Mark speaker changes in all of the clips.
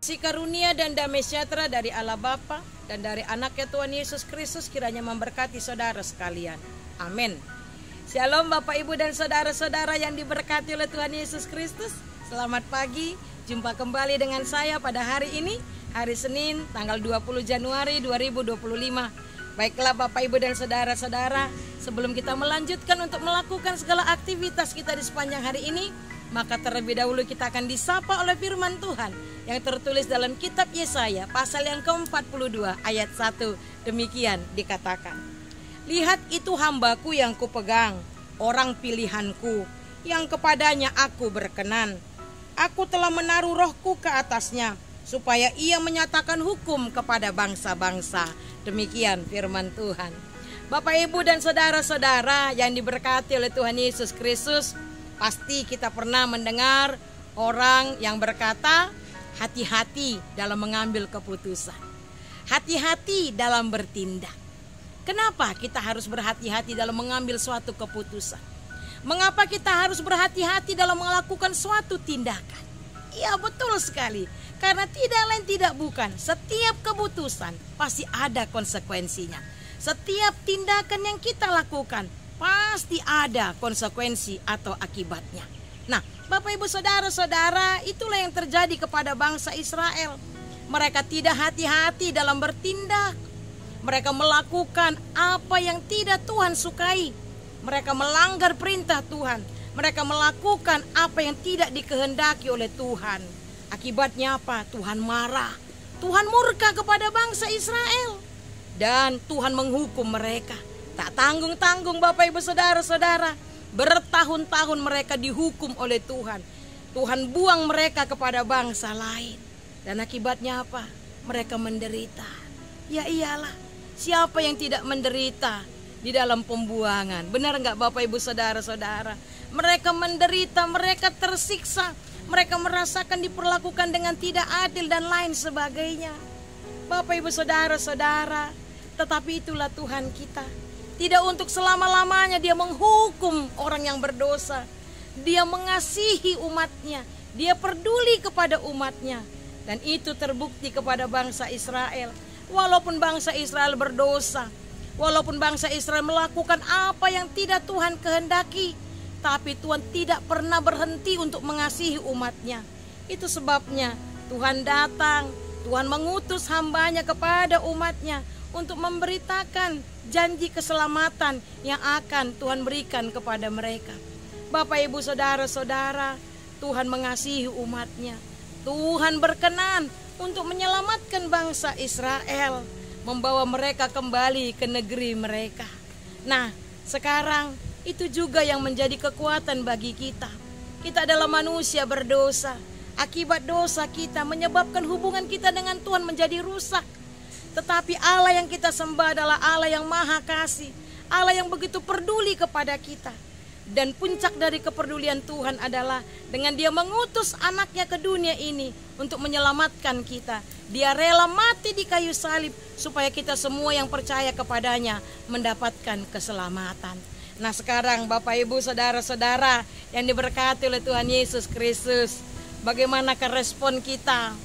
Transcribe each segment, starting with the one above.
Speaker 1: Kasih karunia dan damai sejahtera dari Allah Bapa dan dari anaknya Tuhan Yesus Kristus kiranya memberkati saudara sekalian. Amin. Shalom Bapak Ibu dan saudara-saudara yang diberkati oleh Tuhan Yesus Kristus. Selamat pagi, jumpa kembali dengan saya pada hari ini, hari Senin tanggal 20 Januari 2025. Baiklah Bapak Ibu dan saudara-saudara, sebelum kita melanjutkan untuk melakukan segala aktivitas kita di sepanjang hari ini, maka terlebih dahulu kita akan disapa oleh firman Tuhan yang tertulis dalam kitab Yesaya pasal yang ke-42 ayat 1. Demikian dikatakan, lihat itu hambaku yang kupegang, orang pilihanku, yang kepadanya aku berkenan. Aku telah menaruh rohku ke atasnya, supaya ia menyatakan hukum kepada bangsa-bangsa. Demikian firman Tuhan. Bapak Ibu dan saudara-saudara yang diberkati oleh Tuhan Yesus Kristus, pasti kita pernah mendengar orang yang berkata, hati-hati dalam mengambil keputusan, hati-hati dalam bertindak. Kenapa kita harus berhati-hati dalam mengambil suatu keputusan? Mengapa kita harus berhati-hati dalam melakukan suatu tindakan? Iya, betul sekali. Karena tidak lain tidak bukan, setiap keputusan pasti ada konsekuensinya. Setiap tindakan yang kita lakukan pasti ada konsekuensi atau akibatnya. Nah, Bapak Ibu saudara-saudara, itulah yang terjadi kepada bangsa Israel. Mereka tidak hati-hati dalam bertindak. Mereka melakukan apa yang tidak Tuhan sukai. Mereka melanggar perintah Tuhan. Mereka melakukan apa yang tidak dikehendaki oleh Tuhan. Akibatnya apa? Tuhan marah. Tuhan murka kepada bangsa Israel. Dan Tuhan menghukum mereka. Tak tanggung-tanggung Bapak Ibu saudara-saudara. Bertahun-tahun mereka dihukum oleh Tuhan. Tuhan buang mereka kepada bangsa lain. Dan akibatnya apa? Mereka menderita. Ya iyalah, siapa yang tidak menderita di dalam pembuangan? Benar enggak Bapak Ibu saudara-saudara? Mereka menderita, mereka tersiksa. Mereka merasakan diperlakukan dengan tidak adil dan lain sebagainya. Bapak Ibu saudara-saudara, tetapi itulah Tuhan kita. Tidak untuk selama-lamanya dia menghukum orang yang berdosa. Dia mengasihi umatnya. Dia peduli kepada umatnya. Dan itu terbukti kepada bangsa Israel. Walaupun bangsa Israel berdosa, walaupun bangsa Israel melakukan apa yang tidak Tuhan kehendaki, tapi Tuhan tidak pernah berhenti untuk mengasihi umatnya. Itu sebabnya Tuhan datang, Tuhan mengutus hambanya kepada umatnya untuk memberitakan janji keselamatan yang akan Tuhan berikan kepada mereka. Bapak Ibu saudara-saudara, Tuhan mengasihi umatnya. Tuhan berkenan untuk menyelamatkan bangsa Israel, membawa mereka kembali ke negeri mereka. Nah, sekarang itu juga yang menjadi kekuatan bagi kita. Kita adalah manusia berdosa. Akibat dosa kita menyebabkan hubungan kita dengan Tuhan menjadi rusak. Tetapi Allah yang kita sembah adalah Allah yang maha kasih. Allah yang begitu peduli kepada kita. Dan puncak dari kepedulian Tuhan adalah dengan dia mengutus anaknya ke dunia ini untuk menyelamatkan kita. Dia rela mati di kayu salib supaya kita semua yang percaya kepadanya mendapatkan keselamatan. Nah sekarang Bapak Ibu saudara-saudara yang diberkati oleh Tuhan Yesus Kristus, bagaimanakah respon kita?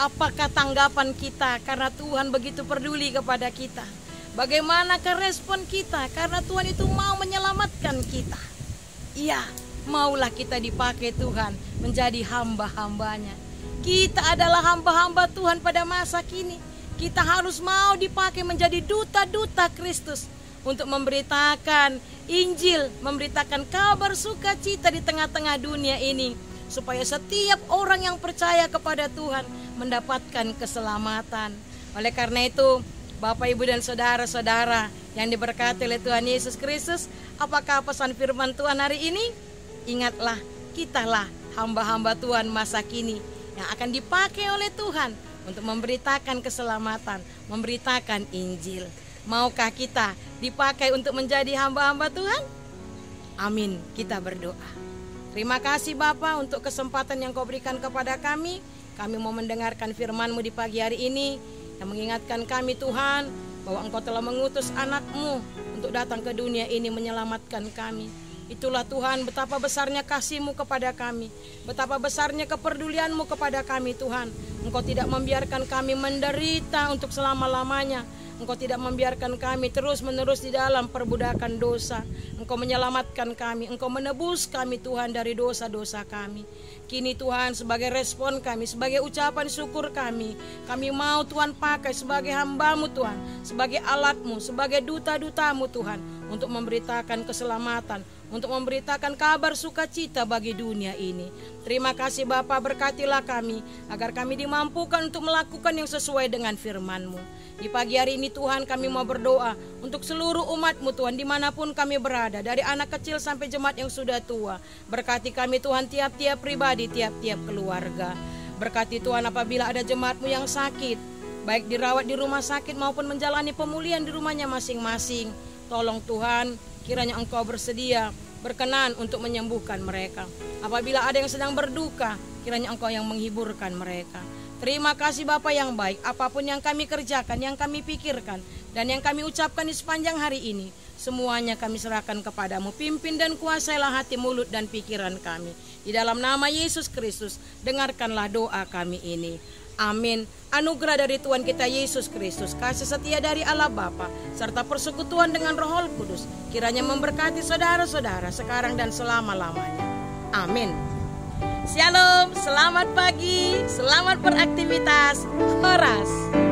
Speaker 1: Apakah tanggapan kita karena Tuhan begitu peduli kepada kita? Bagaimanakah respon kita karena Tuhan itu mau menyelamatkan kita? Iya, maulah kita dipakai Tuhan menjadi hamba-hambanya. Kita adalah hamba-hamba Tuhan pada masa kini. Kita harus mau dipakai menjadi duta-duta Kristus untuk memberitakan Injil, memberitakan kabar sukacita di tengah-tengah dunia ini, supaya setiap orang yang percaya kepada Tuhan mendapatkan keselamatan. Oleh karena itu, Bapak Ibu dan saudara-saudara yang diberkati oleh Tuhan Yesus Kristus, apakah pesan firman Tuhan hari ini? Ingatlah, kitalah hamba-hamba Tuhan masa kini yang akan dipakai oleh Tuhan untuk memberitakan keselamatan, memberitakan Injil. Maukah kita dipakai untuk menjadi hamba-hamba Tuhan? Amin, kita berdoa. Terima kasih Bapa untuk kesempatan yang Kau berikan kepada kami. Kami mau mendengarkan firman-Mu di pagi hari ini yang mengingatkan kami Tuhan bahwa Engkau telah mengutus anak-Mu untuk datang ke dunia ini menyelamatkan kami. Itulah Tuhan betapa besarnya kasih-Mu kepada kami, betapa besarnya kepedulian-Mu kepada kami Tuhan. Engkau tidak membiarkan kami menderita untuk selama-lamanya. Engkau tidak membiarkan kami terus-menerus di dalam perbudakan dosa. Engkau menyelamatkan kami, Engkau menebus kami Tuhan dari dosa-dosa kami. Kini Tuhan, sebagai respon kami, sebagai ucapan syukur kami mau Tuhan pakai sebagai hamba-Mu Tuhan, sebagai alat-Mu, sebagai duta-duta-Mu Tuhan, untuk memberitakan keselamatan, untuk memberitakan kabar sukacita bagi dunia ini. Terima kasih Bapa, berkatilah kami, agar kami dimampukan untuk melakukan yang sesuai dengan firman-Mu. Di pagi hari ini Tuhan, kami mau berdoa untuk seluruh umat-Mu Tuhan, dimanapun kami berada, dari anak kecil sampai jemaat yang sudah tua. Berkati kami Tuhan, tiap-tiap pribadi, tiap-tiap keluarga. Berkati Tuhan apabila ada jemaat-Mu yang sakit, baik dirawat di rumah sakit maupun menjalani pemulihan di rumahnya masing-masing. Tolong Tuhan, kiranya Engkau bersedia, berkenan untuk menyembuhkan mereka. Apabila ada yang sedang berduka, kiranya Engkau yang menghiburkan mereka. Terima kasih Bapa yang baik, apapun yang kami kerjakan, yang kami pikirkan, dan yang kami ucapkan di sepanjang hari ini, semuanya kami serahkan kepadamu. Pimpin dan kuasailah hati, mulut, dan pikiran kami. Di dalam nama Yesus Kristus, dengarkanlah doa kami ini. Amin. Anugerah dari Tuhan kita Yesus Kristus, kasih setia dari Allah Bapa, serta persekutuan dengan Roh Kudus, kiranya memberkati saudara-saudara sekarang dan selama-lamanya. Amin. Shalom, selamat pagi, selamat beraktivitas. Horas.